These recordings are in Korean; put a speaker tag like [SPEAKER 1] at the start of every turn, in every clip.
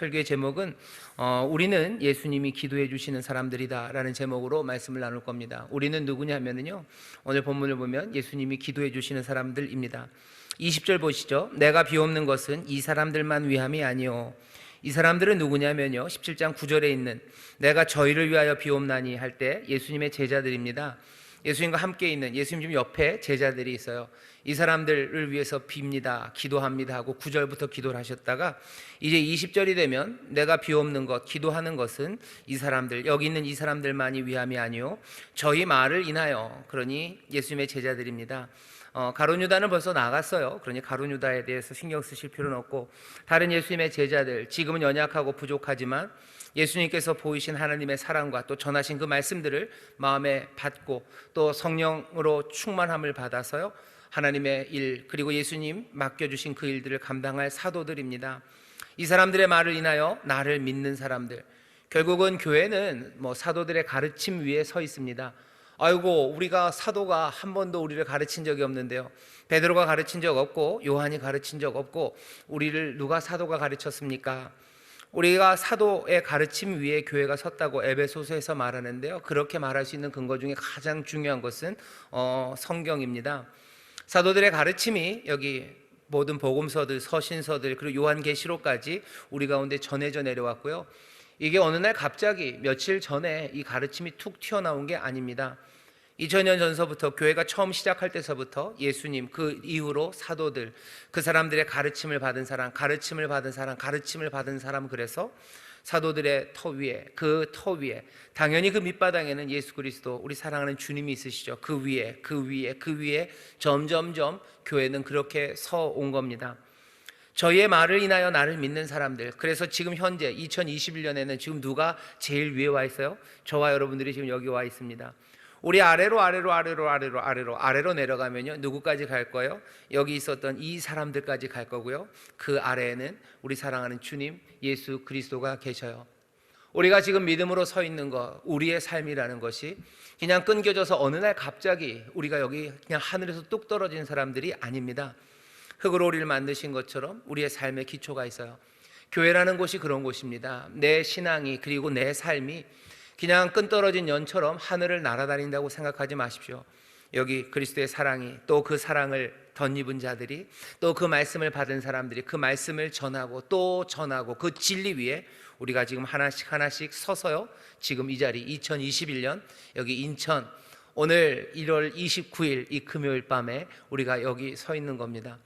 [SPEAKER 1] 설교의 제목은 우리는 예수님이 기도해 주시는 사람들이다 라는 제목으로 말씀을 나눌 겁니다. 우리는 누구냐면요, 오늘 본문을 보면 예수님이 기도해 주시는 사람들입니다. 20절 보시죠. 내가 비옵는 것은 이 사람들만 위함이 아니요. 이 사람들은 누구냐면요, 17장 9절에 있는 내가 저희를 위하여 비옵나니 할 때 예수님의 제자들입니다. 예수님과 함께 있는, 예수님 지금 옆에 제자들이 있어요. 이 사람들을 위해서 빕니다, 기도합니다 하고 9절부터 기도를 하셨다가 이제 20절이 되면 내가 비옵는 것, 기도하는 것은 이 사람들, 여기 있는 이 사람들만이 위함이 아니요 저희 말을 인하여, 그러니 예수님의 제자들입니다. 가룟 유다는 벌써 나갔어요. 그러니 가룟 유다에 대해서 신경 쓰실 필요는 없고, 다른 예수님의 제자들, 지금은 연약하고 부족하지만 예수님께서 보이신 하나님의 사랑과 또 전하신 그 말씀들을 마음에 받고 또 성령으로 충만함을 받아서요, 하나님의 일, 그리고 예수님 맡겨주신 그 일들을 감당할 사도들입니다. 이 사람들의 말을 인하여 나를 믿는 사람들, 결국은 교회는 사도들의 가르침 위에 서 있습니다. 아이고, 우리가 사도가 한 번도 우리를 가르친 적이 없는데요, 베드로가 가르친 적 없고 요한이 가르친 적 없고 우리를 누가 사도가 가르쳤습니까? 우리가 사도의 가르침 위에 교회가 섰다고 에베소서에서 말하는데요, 그렇게 말할 수 있는 근거 중에 가장 중요한 것은 성경입니다. 사도들의 가르침이 여기 모든 복음서들, 서신서들, 그리고 요한계시록까지 우리 가운데 전해져 내려왔고요, 이게 어느 날 갑자기 며칠 전에 이 가르침이 툭 튀어나온 게 아닙니다. 2000년 전서부터, 교회가 처음 시작할 때서부터 예수님, 그 이후로 사도들, 그 사람들의 가르침을 받은 사람, 가르침을 받은 사람, 가르침을 받은 사람, 그래서 사도들의 터 위에, 그 터 위에, 당연히 그 밑바닥에는 예수 그리스도, 우리 사랑하는 주님이 있으시죠. 그 위에, 그 위에, 그 위에 점점점 교회는 그렇게 서 온 겁니다. 저희의 말을 인하여 나를 믿는 사람들, 그래서 지금 현재 2021년에는 지금 누가 제일 위에 와 있어요? 저와 여러분들이 지금 여기 와 있습니다. 우리 아래로 내려가면요, 누구까지 갈 거예요? 여기 있었던 이 사람들까지 갈 거고요, 그 아래에는 우리 사랑하는 주님 예수 그리스도가 계셔요. 우리가 지금 믿음으로 서 있는 것, 우리의 삶이라는 것이 그냥 끊겨져서 어느 날 갑자기 우리가 여기 그냥 하늘에서 뚝 떨어진 사람들이 아닙니다. 흙으로 우리를 만드신 것처럼 우리의 삶에 기초가 있어요. 교회라는 곳이 그런 곳입니다. 내 신앙이, 그리고 내 삶이 그냥 끈 떨어진 연처럼 하늘을 날아다닌다고 생각하지 마십시오. 여기 그리스도의 사랑이, 또 그 사랑을 덧입은 자들이, 또 그 말씀을 받은 사람들이 그 말씀을 전하고 또 전하고, 그 진리 위에 우리가 지금 하나씩 하나씩 서서요, 지금 이 자리 2021년 여기 인천, 오늘 1월 29일 이 금요일 밤에 우리가 여기 서 있는 겁니다.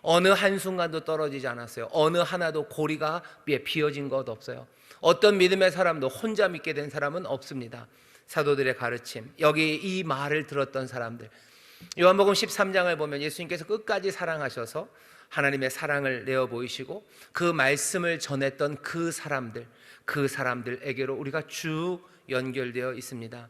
[SPEAKER 1] 어느 한순간도 떨어지지 않았어요. 어느 하나도 고리가 비어진 것 없어요. 어떤 믿음의 사람도 혼자 믿게 된 사람은 없습니다. 사도들의 가르침, 여기 이 말을 들었던 사람들, 요한복음 13장을 보면 예수님께서 끝까지 사랑하셔서 하나님의 사랑을 내어 보이시고 그 말씀을 전했던 그 사람들에게로 우리가 쭉 연결되어 있습니다.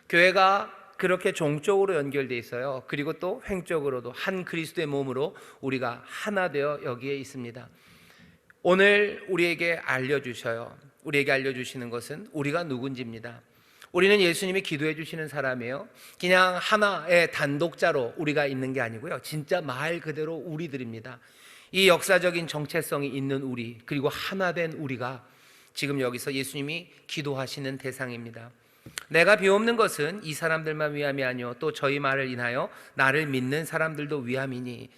[SPEAKER 1] 교회가 그렇게 종적으로 연결되어 있어요. 그리고 또 횡적으로도 한 그리스도의 몸으로 우리가 하나 되어 여기에 있습니다. 오늘 우리에게 알려주셔요. 우리에게 알려주시는 것은 우리가 누군지입니다. 우리는 예수님이 기도해 주시는 사람이에요. 그냥 하나의 단독자로 우리가 있는 게 아니고요, 진짜 말 그대로 우리들입니다. 이 역사적인 정체성이 있는 우리, 그리고 하나 된 우리가 지금 여기서 예수님이 기도하시는 대상입니다. 내가 비옵는 것은 이 사람들만 위함이 아니요 또 저희 말을 인하여 나를 믿는 사람들도 위함이니.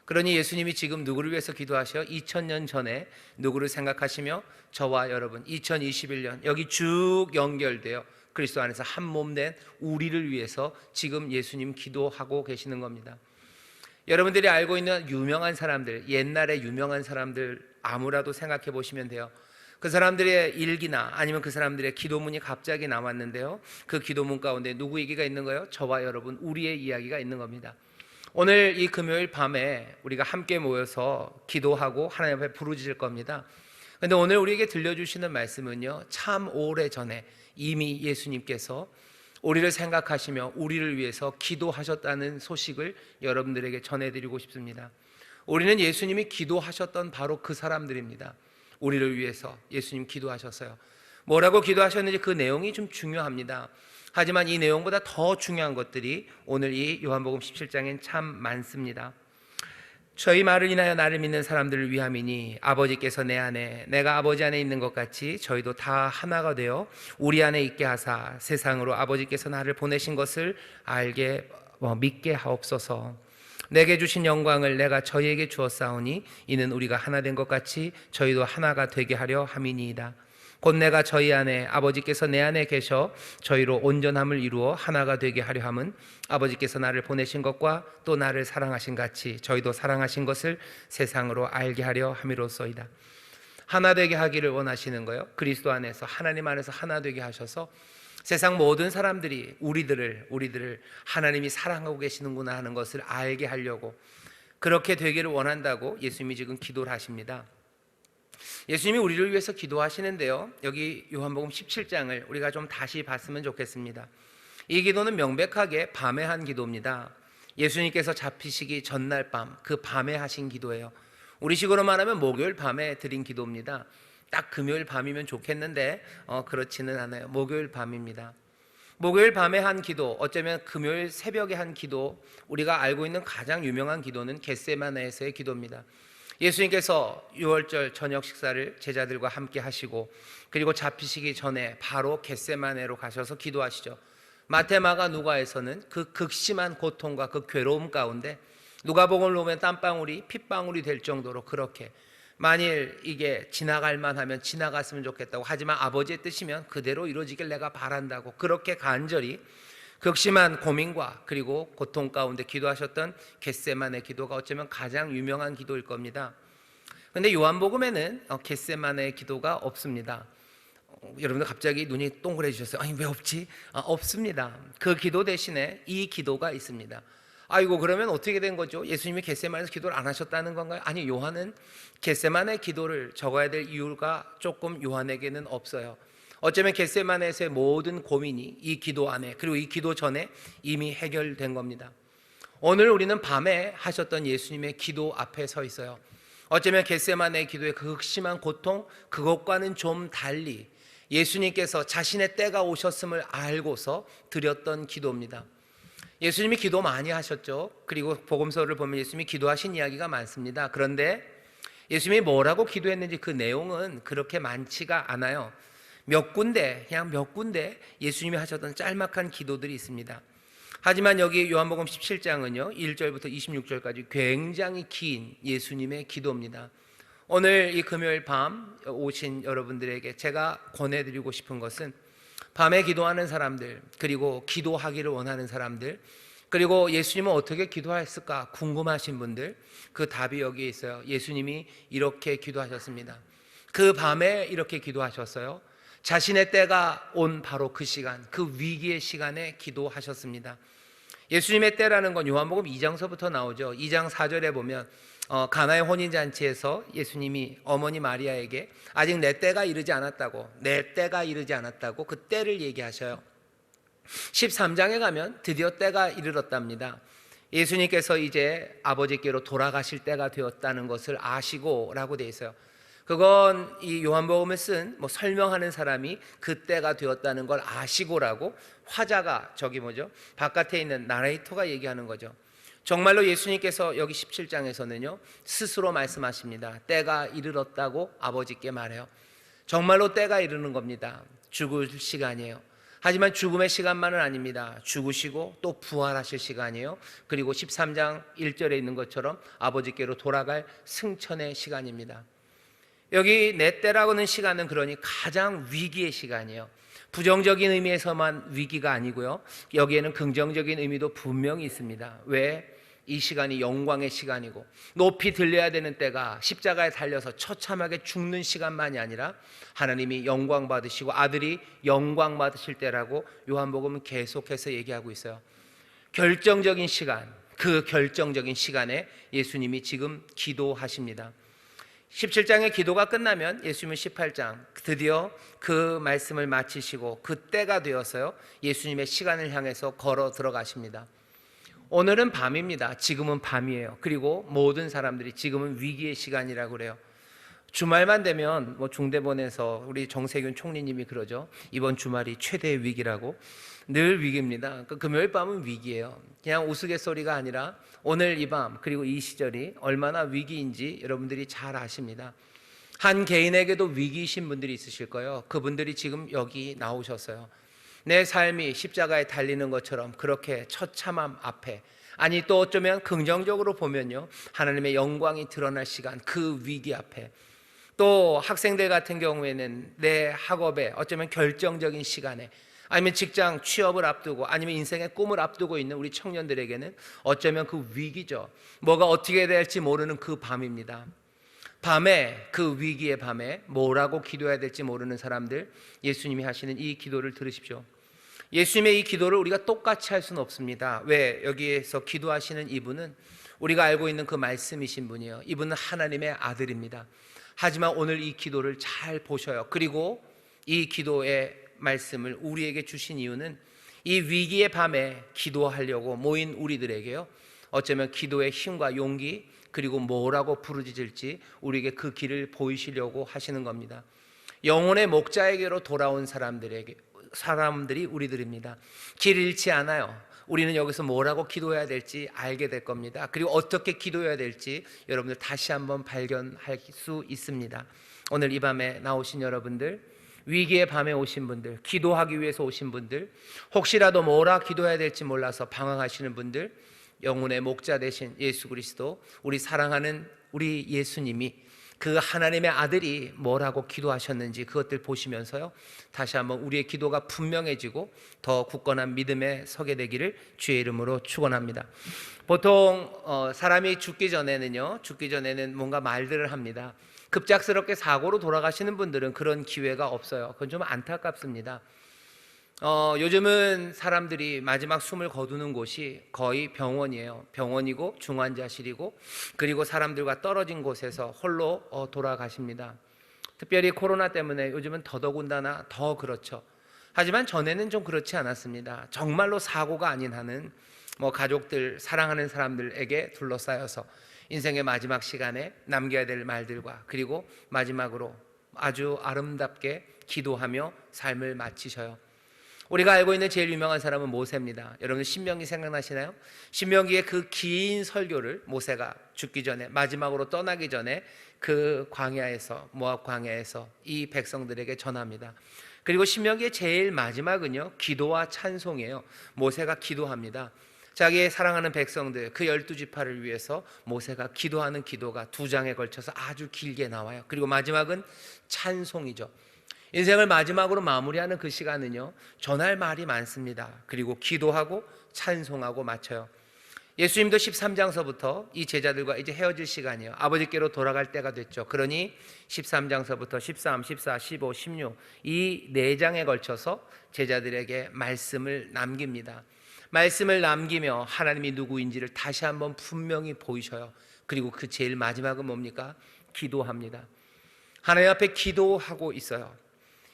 [SPEAKER 1] 그러니 예수님이 지금 누구를 위해서 기도하셔? 2000년 전에 누구를 생각하시며 저와 여러분 2021년 여기 쭉 연결되어 그리스도 안에서 한 몸 된 우리를 위해서 지금 예수님 기도하고 계시는 겁니다. 여러분들이 알고 있는 유명한 사람들, 옛날에 유명한 사람들 아무라도 생각해 보시면 돼요. 그 사람들의 일기나 아니면 그 사람들의 기도문이 갑자기 나왔는데요, 그 기도문 가운데 누구 얘기가 있는 거예요? 저와 여러분, 우리의 이야기가 있는 겁니다. 오늘 이 금요일 밤에 우리가 함께 모여서 기도하고 하나님 앞에 부르짖을 겁니다. 그런데 오늘 우리에게 들려주시는 말씀은요, 참 오래전에 이미 예수님께서 우리를 생각하시며 우리를 위해서 기도하셨다는 소식을 여러분들에게 전해드리고 싶습니다. 우리는 예수님이 기도하셨던 바로 그 사람들입니다. 우리를 위해서 예수님 기도하셨어요. 뭐라고 기도하셨는지 그 내용이 좀 중요합니다. 하지만 이 내용보다 더 중요한 것들이 오늘 이 요한복음 17장엔 참 많습니다. 저희 말을 인하여 나를 믿는 사람들을 위함이니 아버지께서 내 안에 내가 아버지 안에 있는 것 같이 저희도 다 하나가 되어 우리 안에 있게 하사 세상으로 아버지께서 나를 보내신 것을 알게 믿게 하옵소서. 내게 주신 영광을 내가 저희에게 주었사오니 이는 우리가 하나 된 것 같이 저희도 하나가 되게 하려 함이니이다. 곧 내가 저희 안에 아버지께서 내 안에 계셔 저희로 온전함을 이루어 하나가 되게 하려 함은 아버지께서 나를 보내신 것과 또 나를 사랑하신 같이 저희도 사랑하신 것을 세상으로 알게 하려 함이로소이다. 하나 되게 하기를 원하시는 거예요. 그리스도 안에서 하나님 안에서 하나 되게 하셔서 세상 모든 사람들이 우리들을 하나님이 사랑하고 계시는구나 하는 것을 알게 하려고 그렇게 되기를 원한다고 예수님이 지금 기도를 하십니다. 예수님이 우리를 위해서 기도하시는데요, 여기 요한복음 17장을 우리가 좀 다시 봤으면 좋겠습니다. 이 기도는 명백하게 밤에 한 기도입니다. 예수님께서 잡히시기 전날 밤, 그 밤에 하신 기도예요. 우리 식으로 말하면 목요일 밤에 드린 기도입니다. 딱 금요일 밤이면 좋겠는데 그렇지는 않아요. 목요일 밤입니다. 목요일 밤에 한 기도, 어쩌면 금요일 새벽에 한 기도, 우리가 알고 있는 가장 유명한 기도는 겟세마네에서의 기도입니다. 예수님께서 유월절 저녁 식사를 제자들과 함께 하시고 그리고 잡히시기 전에 바로 겟세마네로 가셔서 기도하시죠. 마태, 마가, 누가에서는 그 극심한 고통과 그 괴로움 가운데 누가복음을 보면 땀방울이 핏방울이 될 정도로 그렇게 만일 이게 지나갈 만하면 지나갔으면 좋겠다고, 하지만 아버지의 뜻이면 그대로 이루어지길 내가 바란다고 그렇게 간절히 극심한 고민과 그리고 고통 가운데 기도하셨던 겟세마네 기도가 어쩌면 가장 유명한 기도일 겁니다. 그런데 요한복음에는 겟세마네 기도가 없습니다. 여러분들 갑자기 눈이 동그래지셨어요. 아니 왜 없지? 없습니다. 그 기도 대신에 이 기도가 있습니다. 아이고, 그러면 어떻게 된 거죠? 예수님이 겟세마네에서 기도를 안 하셨다는 건가요? 아니, 요한은 겟세마네 기도를 적어야 될 이유가 조금 요한에게는 없어요. 어쩌면 겟세마네에서의 모든 고민이 이 기도 안에 그리고 이 기도 전에 이미 해결된 겁니다. 오늘 우리는 밤에 하셨던 예수님의 기도 앞에 서 있어요. 어쩌면 겟세마네 기도의 그 극심한 고통, 그것과는 좀 달리 예수님께서 자신의 때가 오셨음을 알고서 드렸던 기도입니다. 예수님이 기도 많이 하셨죠. 그리고 복음서를 보면 예수님이 기도하신 이야기가 많습니다. 그런데 예수님이 뭐라고 기도했는지 그 내용은 그렇게 많지가 않아요. 그냥 몇 군데 예수님이 하셨던 짤막한 기도들이 있습니다. 하지만 여기 요한복음 17장은요 1절부터 26절까지 굉장히 긴 예수님의 기도입니다. 오늘 이 금요일 밤 오신 여러분들에게 제가 권해드리고 싶은 것은 밤에 기도하는 사람들, 그리고 기도하기를 원하는 사람들, 그리고 예수님은 어떻게 기도했을까 궁금하신 분들, 그 답이 여기에 있어요. 예수님이 이렇게 기도하셨습니다. 그 밤에 이렇게 기도하셨어요. 자신의 때가 온 바로 그 시간, 그 위기의 시간에 기도하셨습니다. 예수님의 때라는 건 요한복음 2장서부터 나오죠. 2장 4절에 보면 가나의 혼인잔치에서 예수님이 어머니 마리아에게 아직 내 때가 이르지 않았다고, 내 때가 이르지 않았다고 그 때를 얘기하셔요. 13장에 가면 드디어 때가 이르렀답니다. 예수님께서 이제 아버지께로 돌아가실 때가 되었다는 것을 아시고 라고 되어 있어요. 그건 이 요한복음을 쓴 설명하는 사람이 그때가 되었다는 걸 아시고라고 화자가 바깥에 있는 나레이터가 얘기하는 거죠. 정말로 예수님께서 여기 17장에서는요 스스로 말씀하십니다. 때가 이르렀다고 아버지께 말해요. 정말로 때가 이르는 겁니다. 죽을 시간이에요. 하지만 죽음의 시간만은 아닙니다. 죽으시고 또 부활하실 시간이에요. 그리고 13장 1절에 있는 것처럼 아버지께로 돌아갈 승천의 시간입니다. 여기 내 때라고 하는 시간은 그러니 가장 위기의 시간이에요. 부정적인 의미에서만 위기가 아니고요, 여기에는 긍정적인 의미도 분명히 있습니다. 왜? 이 시간이 영광의 시간이고 높이 들려야 되는 때가 십자가에 달려서 처참하게 죽는 시간만이 아니라 하나님이 영광 받으시고 아들이 영광 받으실 때라고 요한복음은 계속해서 얘기하고 있어요. 결정적인 시간, 그 결정적인 시간에 예수님이 지금 기도하십니다. 17장의 기도가 끝나면 예수님은 18장 드디어 그 말씀을 마치시고 그때가 되어서요 예수님의 시간을 향해서 걸어 들어가십니다. 오늘은 밤입니다. 지금은 밤이에요. 그리고 모든 사람들이 지금은 위기의 시간이라고 그래요. 주말만 되면 뭐 중대본에서 우리 정세균 총리님이 그러죠. 이번 주말이 최대의 위기라고. 늘 위기입니다. 금요일 밤은 위기예요. 그냥 우스갯소리가 아니라 오늘 이 밤 그리고 이 시절이 얼마나 위기인지 여러분들이 잘 아십니다. 한 개인에게도 위기이신 분들이 있으실 거예요. 그분들이 지금 여기 나오셨어요. 내 삶이 십자가에 달리는 것처럼 그렇게 처참함 앞에, 아니 또 어쩌면 긍정적으로 보면요, 하나님의 영광이 드러날 시간, 그 위기 앞에, 또 학생들 같은 경우에는 내 학업에 어쩌면 결정적인 시간에, 아니면 직장 취업을 앞두고 아니면 인생의 꿈을 앞두고 있는 우리 청년들에게는 어쩌면 그 위기죠. 뭐가 어떻게 될지 모르는 그 밤입니다. 밤에, 그 위기의 밤에 뭐라고 기도해야 될지 모르는 사람들, 예수님이 하시는 이 기도를 들으십시오. 예수님의 이 기도를 우리가 똑같이 할 수는 없습니다. 왜? 여기에서 기도하시는 이분은 우리가 알고 있는 그 말씀이신 분이에요. 이분은 하나님의 아들입니다. 하지만 오늘 이 기도를 잘 보셔요. 그리고 이 기도의 말씀을 우리에게 주신 이유는 이 위기의 밤에 기도하려고 모인 우리들에게요, 어쩌면 기도의 힘과 용기, 그리고 뭐라고 부르짖을지 우리에게 그 길을 보이시려고 하시는 겁니다. 영혼의 목자에게로 돌아온 사람들이 우리들입니다. 길 잃지 않아요. 우리는 여기서 뭐라고 기도해야 될지 알게 될 겁니다. 그리고 어떻게 기도해야 될지 여러분들 다시 한번 발견할 수 있습니다. 오늘 이 밤에 나오신 여러분들, 위기의 밤에 오신 분들, 기도하기 위해서 오신 분들, 혹시라도 뭐라 기도해야 될지 몰라서 방황하시는 분들, 영혼의 목자 되신 예수 그리스도, 우리 사랑하는 우리 예수님이, 그 하나님의 아들이 뭐라고 기도하셨는지 그것들 보시면서요, 다시 한번 우리의 기도가 분명해지고 더 굳건한 믿음에 서게 되기를 주의 이름으로 축원합니다. 보통 사람이 죽기 전에는 뭔가 말들을 합니다. 급작스럽게 사고로 돌아가시는 분들은 그런 기회가 없어요. 그건 좀 안타깝습니다. 요즘은 사람들이 마지막 숨을 거두는 곳이 거의 병원이에요. 병원이고 중환자실이고, 그리고 사람들과 떨어진 곳에서 홀로 돌아가십니다. 특별히 코로나 때문에 요즘은 더더군다나 더 그렇죠. 하지만 전에는 좀 그렇지 않았습니다. 정말로 사고가 아닌 한은 가족들, 사랑하는 사람들에게 둘러싸여서 인생의 마지막 시간에 남겨야 될 말들과, 그리고 마지막으로 아주 아름답게 기도하며 삶을 마치셔요. 우리가 알고 있는 제일 유명한 사람은 모세입니다. 여러분 신명기 생각나시나요? 신명기의 그 긴 설교를 모세가 죽기 전에, 마지막으로 떠나기 전에 그 광야에서, 모압 광야에서 이 백성들에게 전합니다. 그리고 신명기의 제일 마지막은요, 기도와 찬송이에요. 모세가 기도합니다. 자기의 사랑하는 백성들, 그 12지파를 위해서 모세가 기도하는 기도가 2장에 걸쳐서 아주 길게 나와요. 그리고 마지막은 찬송이죠. 인생을 마지막으로 마무리하는 그 시간은요, 전할 말이 많습니다. 그리고 기도하고 찬송하고 마쳐요. 예수님도 13장서부터 이 제자들과 이제 헤어질 시간이에요. 아버지께로 돌아갈 때가 됐죠. 그러니 13장서부터 13, 14, 15, 16 이 4장에 걸쳐서 제자들에게 말씀을 남깁니다. 말씀을 남기며 하나님이 누구인지를 다시 한번 분명히 보이셔요. 그리고 그 제일 마지막은 뭡니까? 기도합니다. 하나님 앞에 기도하고 있어요.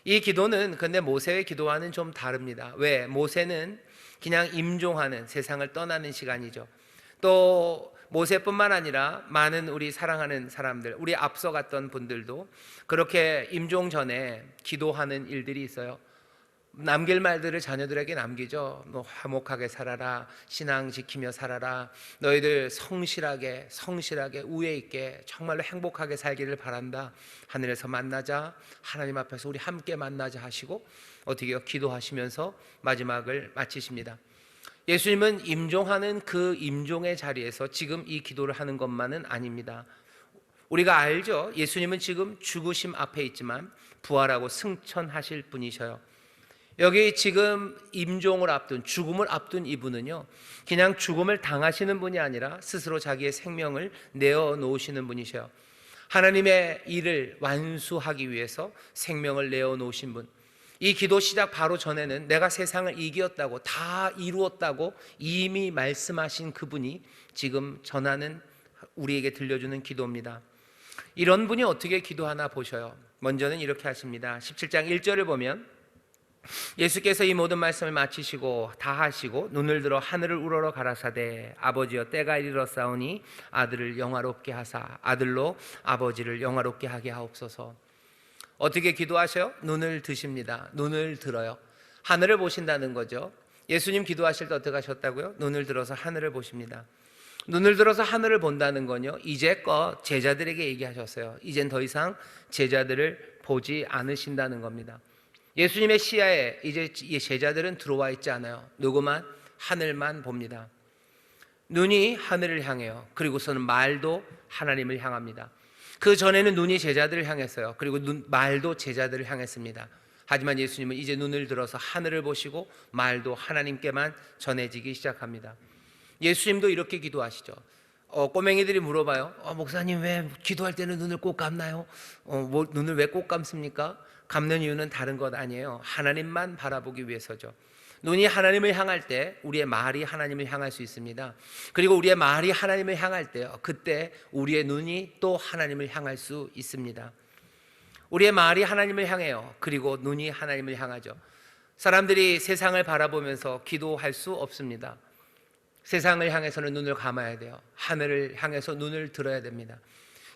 [SPEAKER 1] 이 기도는 근데 모세의 기도와는 좀 다릅니다. 왜? 모세는 그냥 임종하는, 세상을 떠나는 시간이죠. 또 모세뿐만 아니라 많은 우리 사랑하는 사람들, 우리 앞서 갔던 분들도 그렇게 임종 전에 기도하는 일들이 있어요. 남길 말들을 자녀들에게 남기죠. 화목하게 살아라, 신앙 지키며 살아라, 너희들 성실하게 우애 있게 정말로 행복하게 살기를 바란다, 하늘에서 만나자, 하나님 앞에서 우리 함께 만나자 하시고 어떻게요? 기도하시면서 마지막을 마치십니다. 예수님은 임종하는 그 임종의 자리에서 지금 이 기도를 하는 것만은 아닙니다. 우리가 알죠? 예수님은 지금 죽으심 앞에 있지만 부활하고 승천하실 분이셔요. 여기 지금 임종을 앞둔, 죽음을 앞둔 이분은요, 그냥 죽음을 당하시는 분이 아니라 스스로 자기의 생명을 내어놓으시는 분이셔요. 하나님의 일을 완수하기 위해서 생명을 내어놓으신 분. 이 기도 시작 바로 전에는 내가 세상을 이겼다고, 다 이루었다고 이미 말씀하신 그분이 지금 전하는, 우리에게 들려주는 기도입니다. 이런 분이 어떻게 기도하나 보셔요. 먼저는 이렇게 하십니다. 17장 1절을 보면 예수께서 이 모든 말씀을 마치시고 다 하시고 눈을 들어 하늘을 우러러 가라사대 아버지여 때가 이르렀사오니 아들을 영화롭게 하사 아들로 아버지를 영화롭게 하게 하옵소서. 어떻게 기도하셔요? 눈을 드십니다. 눈을 들어요. 하늘을 보신다는 거죠. 예수님 기도하실 때 어떻게 하셨다고요? 눈을 들어서 하늘을 보십니다. 눈을 들어서 하늘을 본다는 건요, 이제껏 제자들에게 얘기하셨어요. 이젠 더 이상 제자들을 보지 않으신다는 겁니다. 예수님의 시야에 이제 제자들은 들어와 있지 않아요. 누구만? 하늘만 봅니다. 눈이 하늘을 향해요. 그리고서는 말도 하나님을 향합니다. 그 전에는 눈이 제자들을 향했어요. 그리고 말도 제자들을 향했습니다. 하지만 예수님은 이제 눈을 들어서 하늘을 보시고 말도 하나님께만 전해지기 시작합니다. 예수님도 이렇게 기도하시죠. 꼬맹이들이 물어봐요. 목사님 왜 기도할 때는 눈을 꼭 감나요? 눈을 왜 꼭 감습니까? 감는 이유는 다른 것 아니에요. 하나님만 바라보기 위해서죠. 눈이 하나님을 향할 때 우리의 말이 하나님을 향할 수 있습니다. 그리고 우리의 말이 하나님을 향할 때요, 그때 우리의 눈이 또 하나님을 향할 수 있습니다. 우리의 말이 하나님을 향해요. 그리고 눈이 하나님을 향하죠. 사람들이 세상을 바라보면서 기도할 수 없습니다. 세상을 향해서는 눈을 감아야 돼요. 하늘을 향해서 눈을 들어야 됩니다.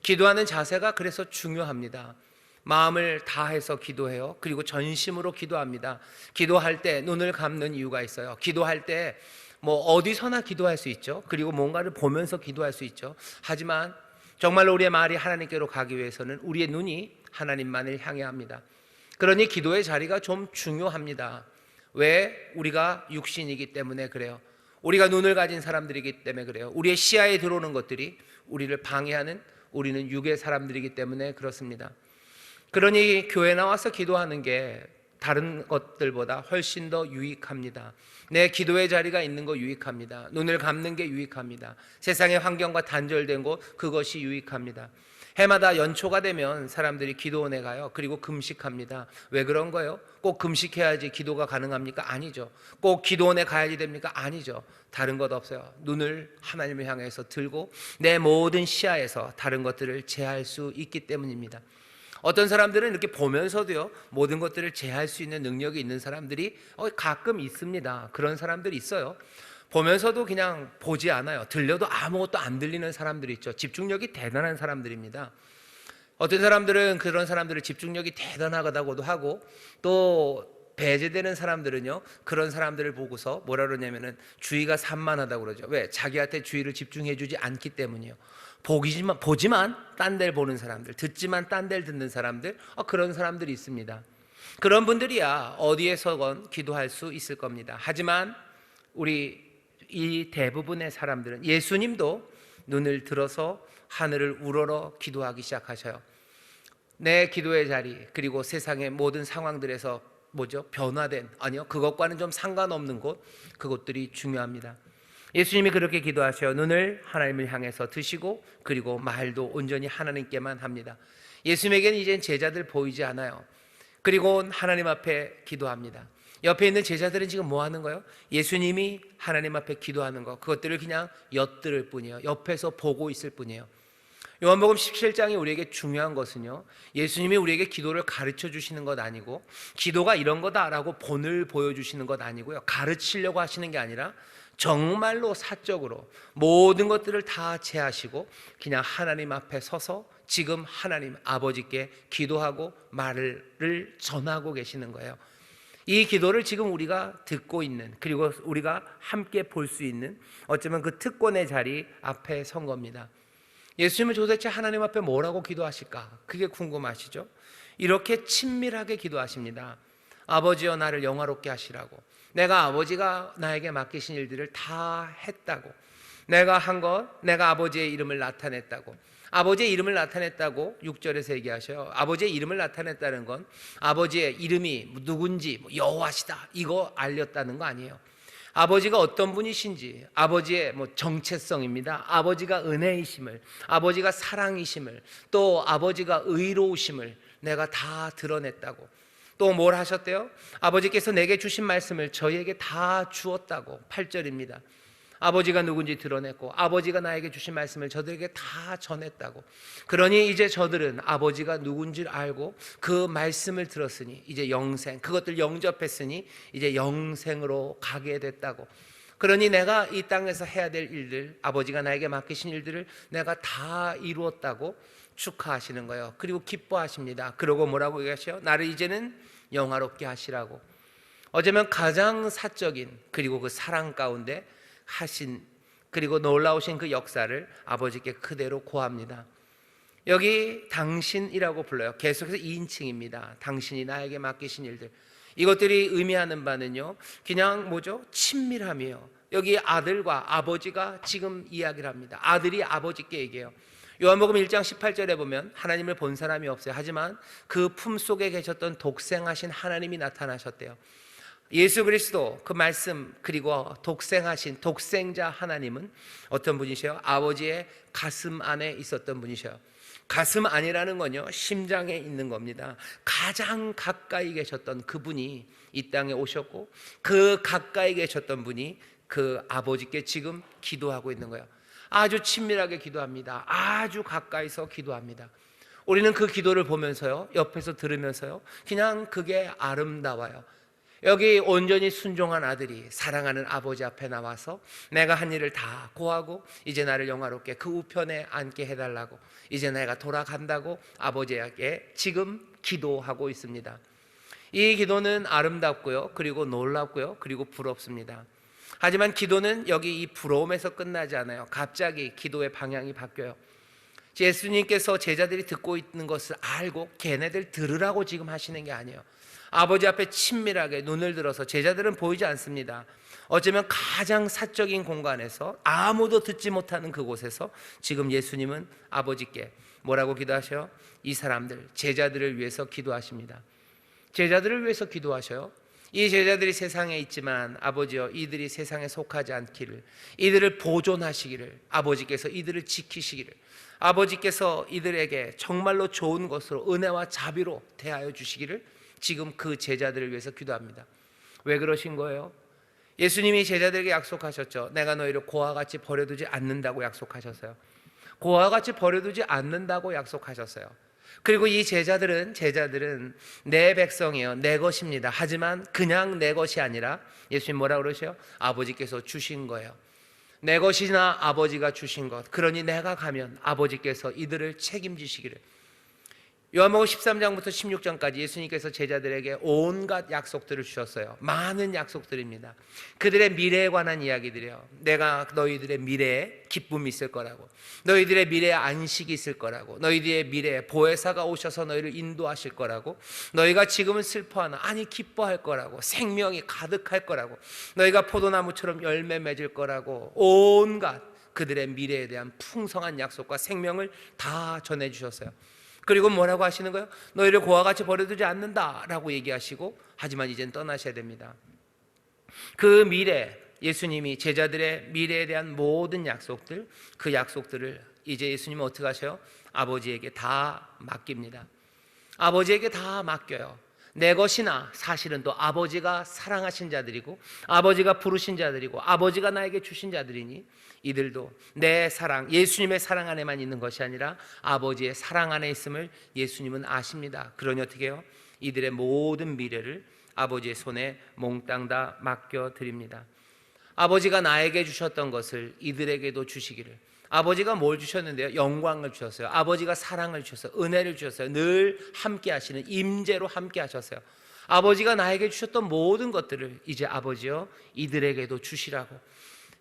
[SPEAKER 1] 기도하는 자세가 그래서 중요합니다. 마음을 다해서 기도해요. 그리고 전심으로 기도합니다. 기도할 때 눈을 감는 이유가 있어요. 기도할 때 어디서나 기도할 수 있죠. 그리고 뭔가를 보면서 기도할 수 있죠. 하지만 정말로 우리의 말이 하나님께로 가기 위해서는 우리의 눈이 하나님만을 향해야 합니다. 그러니 기도의 자리가 좀 중요합니다. 왜? 우리가 육신이기 때문에 그래요. 우리가 눈을 가진 사람들이기 때문에 그래요. 우리의 시야에 들어오는 것들이 우리를 방해하는, 우리는 육의 사람들이기 때문에 그렇습니다. 그러니 교회 나와서 기도하는 게 다른 것들보다 훨씬 더 유익합니다. 내 기도의 자리가 있는 거 유익합니다. 눈을 감는 게 유익합니다. 세상의 환경과 단절된 곳, 그것이 유익합니다. 해마다 연초가 되면 사람들이 기도원에 가요. 그리고 금식합니다. 왜 그런 거예요? 꼭 금식해야지 기도가 가능합니까? 아니죠. 꼭 기도원에 가야지 됩니까? 아니죠. 다른 것 없어요. 눈을 하나님을 향해서 들고 내 모든 시야에서 다른 것들을 제할 수 있기 때문입니다. 어떤 사람들은 이렇게 보면서도요, 모든 것들을 제할 수 있는 능력이 있는 사람들이 가끔 있습니다. 그런 사람들이 있어요. 보면서도 그냥 보지 않아요. 들려도 아무것도 안 들리는 사람들이 있죠. 집중력이 대단한 사람들입니다. 어떤 사람들은 그런 사람들을 집중력이 대단하다고도 하고, 또 배제되는 사람들은요, 그런 사람들을 보고서 뭐라 그러냐면은 주의가 산만하다고 그러죠. 왜? 자기한테 주의를 집중해 주지 않기 때문이에요. 보지만 딴 데를 보는 사람들, 듣지만 딴 데를 듣는 사람들, 그런 사람들이 있습니다. 그런 분들이야 어디에서건 기도할 수 있을 겁니다. 하지만 우리 이 대부분의 사람들은, 예수님도 눈을 들어서 하늘을 우러러 기도하기 시작하셔요. 내 기도의 자리, 그리고 세상의 모든 상황들에서 변화된, 아니요, 그것과는 좀 상관없는 곳, 그것들이 중요합니다. 예수님이 그렇게 기도하셔요. 눈을 하나님을 향해서 드시고 그리고 말도 온전히 하나님께만 합니다. 예수님에게는 이젠 제자들 보이지 않아요. 그리고 하나님 앞에 기도합니다. 옆에 있는 제자들은 지금 뭐 하는 거예요? 예수님이 하나님 앞에 기도하는 거, 그것들을 그냥 엿들을 뿐이에요. 옆에서 보고 있을 뿐이에요. 요한복음 17장이 우리에게 중요한 것은요, 예수님이 우리에게 기도를 가르쳐 주시는 것 아니고, 기도가 이런 거다라고 본을 보여주시는 것 아니고요, 가르치려고 하시는 게 아니라 정말로 사적으로 모든 것들을 다 제하시고 그냥 하나님 앞에 서서 지금 하나님 아버지께 기도하고 말을 전하고 계시는 거예요. 이 기도를 지금 우리가 듣고 있는, 그리고 우리가 함께 볼 수 있는, 어쩌면 그 특권의 자리 앞에 선 겁니다. 예수님은 도대체 하나님 앞에 뭐라고 기도하실까? 그게 궁금하시죠? 이렇게 친밀하게 기도하십니다. 아버지여 나를 영화롭게 하시라고. 내가 아버지가 나에게 맡기신 일들을 다 했다고, 내가 한 것, 내가 아버지의 이름을 나타냈다고. 아버지의 이름을 나타냈다고 6절에서 얘기하셔요. 아버지의 이름을 나타냈다는 건 아버지의 이름이 누군지, 여호와시다, 이거 알렸다는 거 아니에요. 아버지가 어떤 분이신지, 아버지의 정체성입니다. 아버지가 은혜이심을, 아버지가 사랑이심을, 또 아버지가 의로우심을 내가 다 드러냈다고. 또 뭘 하셨대요? 아버지께서 내게 주신 말씀을 저희에게 다 주었다고. 8절입니다. 아버지가 누군지 드러냈고 아버지가 나에게 주신 말씀을 저들에게 다 전했다고. 그러니 이제 저들은 아버지가 누군지 알고 그 말씀을 들었으니 이제 영생, 그것들 영접했으니 이제 영생으로 가게 됐다고. 그러니 내가 이 땅에서 해야 될 일들, 아버지가 나에게 맡기신 일들을 내가 다 이루었다고 축하하시는 거예요. 그리고 기뻐하십니다. 그러고 뭐라고 얘기하셔요? 나를 이제는 영화롭게 하시라고. 어쩌면 가장 사적인 그리고 그 사랑 가운데 하신, 그리고 놀라우신 그 역사를 아버지께 그대로 고합니다. 여기 당신이라고 불러요. 계속해서 2인칭입니다. 당신이 나에게 맡기신 일들, 이것들이 의미하는 바는요, 그냥 뭐죠? 친밀함이에요. 여기 아들과 아버지가 지금 이야기를 합니다. 아들이 아버지께 얘기해요. 요한복음 1장 18절에 보면 하나님을 본 사람이 없어요. 하지만 그 품속에 계셨던 독생하신 하나님이 나타나셨대요. 예수 그리스도 그 말씀, 그리고 독생하신 독생자 하나님은 어떤 분이세요? 아버지의 가슴 안에 있었던 분이셔요. 가슴 안이라는 건요, 심장에 있는 겁니다. 가장 가까이 계셨던 그분이 이 땅에 오셨고 그 가까이 계셨던 분이 그 아버지께 지금 기도하고 있는 거예요. 아주 친밀하게 기도합니다. 아주 가까이서 기도합니다. 우리는 그 기도를 보면서요, 옆에서 들으면서요, 그냥 그게 아름다워요. 여기 온전히 순종한 아들이 사랑하는 아버지 앞에 나와서 내가 한 일을 다 고하고 이제 나를 영화롭게 그 우편에 앉게 해달라고, 이제 내가 돌아간다고 아버지에게 지금 기도하고 있습니다. 이 기도는 아름답고요, 그리고 놀랍고요, 그리고 부럽습니다. 하지만 기도는 여기 이 부러움에서 끝나지 않아요. 갑자기 기도의 방향이 바뀌어요. 예수님께서 제자들이 듣고 있는 것을 알고 걔네들 들으라고 지금 하시는 게 아니에요. 아버지 앞에 친밀하게 눈을 들어서, 제자들은 보이지 않습니다. 어쩌면 가장 사적인 공간에서 아무도 듣지 못하는 그곳에서 지금 예수님은 아버지께 뭐라고 기도하셔요? 이 사람들, 제자들을 위해서 기도하십니다. 제자들을 위해서 기도하셔요. 이 제자들이 세상에 있지만 아버지여, 이들이 세상에 속하지 않기를, 이들을 보존하시기를, 아버지께서 이들을 지키시기를, 아버지께서 이들에게 정말로 좋은 것으로 은혜와 자비로 대하여 주시기를 지금 그 제자들을 위해서 기도합니다. 왜 그러신 거예요? 예수님이 제자들에게 약속하셨죠. 내가 너희를 고와 같이 버려두지 않는다고 약속하셨어요. 고와 같이 버려두지 않는다고 약속하셨어요. 그리고 이 제자들은 내 백성이에요. 내 것입니다. 하지만 그냥 내 것이 아니라 예수님 뭐라고 그러셔요? 아버지께서 주신 거예요. 내 것이나 아버지가 주신 것. 그러니 내가 가면 아버지께서 이들을 책임지시기를. 요한복음 13장부터 16장까지 예수님께서 제자들에게 온갖 약속들을 주셨어요. 많은 약속들입니다. 그들의 미래에 관한 이야기들이에요. 내가 너희들의 미래에 기쁨이 있을 거라고, 너희들의 미래에 안식이 있을 거라고, 너희들의 미래에 보혜사가 오셔서 너희를 인도하실 거라고, 너희가 지금은 슬퍼하나 아니 기뻐할 거라고, 생명이 가득할 거라고, 너희가 포도나무처럼 열매 맺을 거라고, 온갖 그들의 미래에 대한 풍성한 약속과 생명을 다 전해주셨어요. 그리고 뭐라고 하시는 거예요? 너희를 고와 같이 버려두지 않는다라고 얘기하시고, 하지만 이젠 떠나셔야 됩니다. 그 미래, 예수님이 제자들의 미래에 대한 모든 약속들, 그 약속들을 이제 예수님은 어떻게 하셔요? 아버지에게 다 맡깁니다. 아버지에게 다 맡겨요. 내 것이나 사실은 또 아버지가 사랑하신 자들이고 아버지가 부르신 자들이고 아버지가 나에게 주신 자들이니 이들도 내 사랑, 예수님의 사랑 안에만 있는 것이 아니라 아버지의 사랑 안에 있음을 예수님은 아십니다. 그러니 어떻게 해요? 이들의 모든 미래를 아버지의 손에 몽땅 다 맡겨드립니다. 아버지가 나에게 주셨던 것을 이들에게도 주시기를. 아버지가 뭘 주셨는데요? 영광을 주셨어요. 아버지가 사랑을 주셨어요. 은혜를 주셨어요. 늘 함께 하시는 임재로 함께 하셨어요. 아버지가 나에게 주셨던 모든 것들을 이제 아버지요, 이들에게도 주시라고.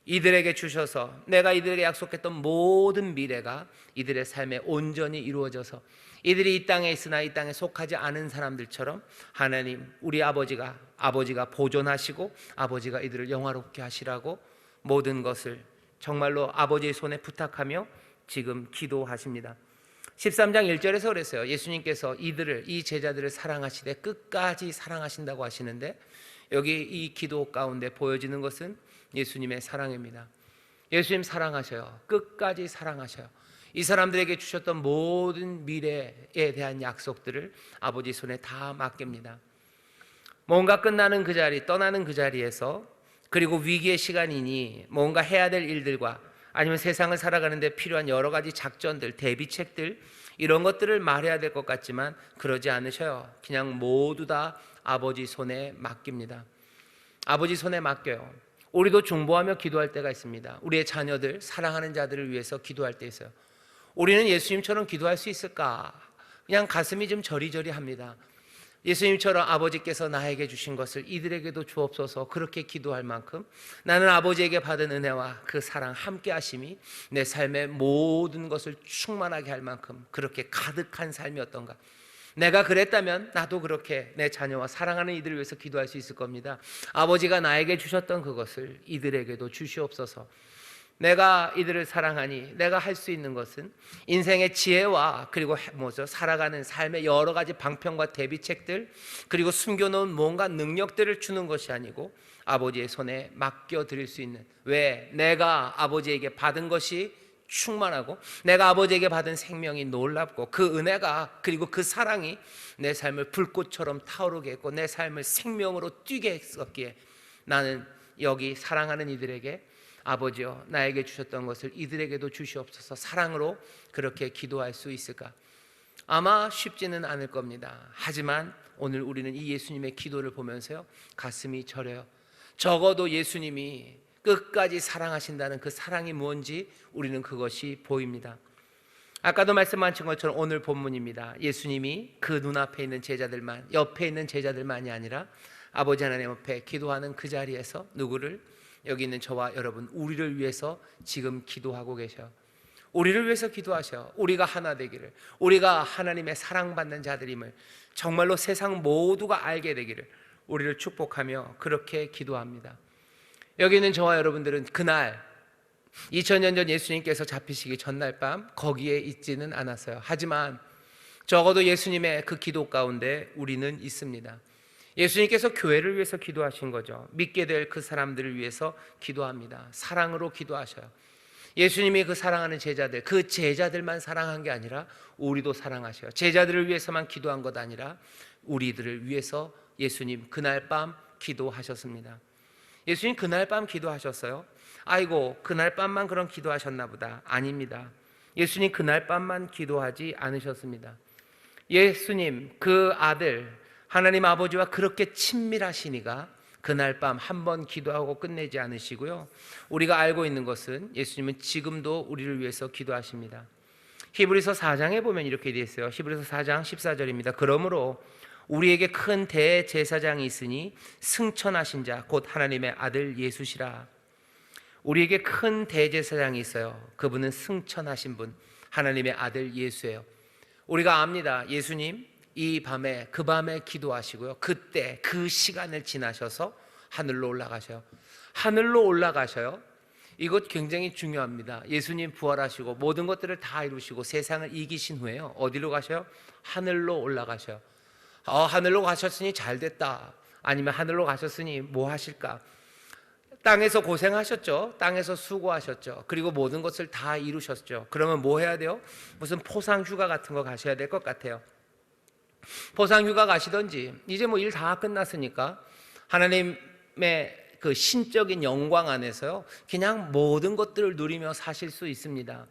[SPEAKER 1] 이들에게 주셔서 내가 이들에게 약속했던 모든 미래가 이들의 삶에 온전히 이루어져서 이들이 이 땅에 있으나 이 땅에 속하지 않은 사람들처럼 하나님, 우리 아버지가 보존하시고 아버지가 이들을 영화롭게 하시라고 모든 것을 정말로 아버지의 손에 부탁하며 지금 기도하십니다. 13장 1절에서 그랬어요. 예수님께서 이 제자들을 사랑하시되 끝까지 사랑하신다고 하시는데, 여기 이 기도 가운데 보여지는 것은 예수님의 사랑입니다. 예수님 사랑하셔요. 끝까지 사랑하셔요. 이 사람들에게 주셨던 모든 미래에 대한 약속들을 아버지 손에 다 맡깁니다. 뭔가 끝나는 그 자리, 떠나는 그 자리에서 그리고 위기의 시간이니 뭔가 해야 될 일들과 아니면 세상을 살아가는데 필요한 여러 가지 작전들, 대비책들, 이런 것들을 말해야 될 것 같지만 그러지 않으셔요. 그냥 모두 다 아버지 손에 맡깁니다. 아버지 손에 맡겨요. 우리도 중보하며 기도할 때가 있습니다. 우리의 자녀들, 사랑하는 자들을 위해서 기도할 때 있어요. 우리는 예수님처럼 기도할 수 있을까? 그냥 가슴이 좀 저리저리합니다. 예수님처럼 아버지께서 나에게 주신 것을 이들에게도 주옵소서, 그렇게 기도할 만큼 나는 아버지에게 받은 은혜와 그 사랑, 함께 하심이 내 삶의 모든 것을 충만하게 할 만큼 그렇게 가득한 삶이었던가. 내가 그랬다면 나도 그렇게 내 자녀와 사랑하는 이들을 위해서 기도할 수 있을 겁니다. 아버지가 나에게 주셨던 그것을 이들에게도 주시옵소서. 내가 이들을 사랑하니 내가 할 수 있는 것은 인생의 지혜와 그리고 살아가는 삶의 여러 가지 방편과 대비책들, 그리고 숨겨놓은 뭔가 능력들을 주는 것이 아니고 아버지의 손에 맡겨드릴 수 있는, 왜? 내가 아버지에게 받은 것이 충만하고 내가 아버지에게 받은 생명이 놀랍고 그 은혜가 그리고 그 사랑이 내 삶을 불꽃처럼 타오르게 했고 내 삶을 생명으로 뛰게 했었기에 나는 여기 사랑하는 이들에게 아버지여 나에게 주셨던 것을 이들에게도 주시옵소서, 사랑으로 그렇게 기도할 수 있을까? 아마 쉽지는 않을 겁니다. 하지만 오늘 우리는 이 예수님의 기도를 보면서요, 가슴이 저려요. 적어도 예수님이 끝까지 사랑하신다는 그 사랑이 뭔지 우리는 그것이 보입니다. 아까도 말씀하신 것처럼 오늘 본문입니다. 예수님이 그 눈앞에 있는 제자들만, 옆에 있는 제자들만이 아니라 아버지 하나님 앞에 기도하는 그 자리에서 누구를? 여기 있는 저와 여러분, 우리를 위해서 지금 기도하고 계셔. 우리를 위해서 기도하셔. 우리가 하나 되기를, 우리가 하나님의 사랑받는 자들임을 정말로 세상 모두가 알게 되기를 우리를 축복하며 그렇게 기도합니다. 여기 있는 저와 여러분들은 그날 2000년 전 예수님께서 잡히시기 전날 밤 거기에 있지는 않았어요. 하지만 적어도 예수님의 그 기도 가운데 우리는 있습니다. 예수님께서 교회를 위해서 기도하신 거죠. 믿게 될 그 사람들을 위해서 기도합니다. 사랑으로 기도하셔요. 예수님이 그 사랑하는 제자들, 그 제자들만 사랑한 게 아니라 우리도 사랑하셔요. 제자들을 위해서만 기도한 것 아니라 우리들을 위해서 예수님 그날 밤 기도하셨습니다. 예수님 그날 밤 기도하셨어요? 아이고 그날 밤만 그런 기도하셨나 보다. 아닙니다. 예수님 그날 밤만 기도하지 않으셨습니다. 예수님 그 아들 하나님 아버지와 그렇게 친밀하시니가 그날 밤 한 번 기도하고 끝내지 않으시고요, 우리가 알고 있는 것은 예수님은 지금도 우리를 위해서 기도하십니다. 히브리서 4장에 보면 이렇게 되어 있어요. 히브리서 4장 14절입니다. 그러므로 우리에게 큰 대제사장이 있으니 승천하신 자 곧 하나님의 아들 예수시라. 우리에게 큰 대제사장이 있어요. 그분은 승천하신 분, 하나님의 아들 예수예요. 우리가 압니다. 예수님 이 밤에 그 밤에 기도하시고요, 그때 그 시간을 지나셔서 하늘로 올라가셔요. 하늘로 올라가셔요. 이것 굉장히 중요합니다. 예수님 부활하시고 모든 것들을 다 이루시고 세상을 이기신 후에요, 어디로 가셔요? 하늘로 올라가셔요. 하늘로 가셨으니 잘 됐다. 아니면 하늘로 가셨으니 뭐 하실까? 땅에서 고생하셨죠. 땅에서 수고하셨죠. 그리고 모든 것을 다 이루셨죠. 그러면 뭐 해야 돼요? 무슨 포상휴가 같은 거 가셔야 될 것 같아요. 포상휴가 가시던지, 이제 뭐 일 다 끝났으니까 하나님의 그 신적인 영광 안에서요 그냥 모든 것들을 누리며 사실 수 있습니다.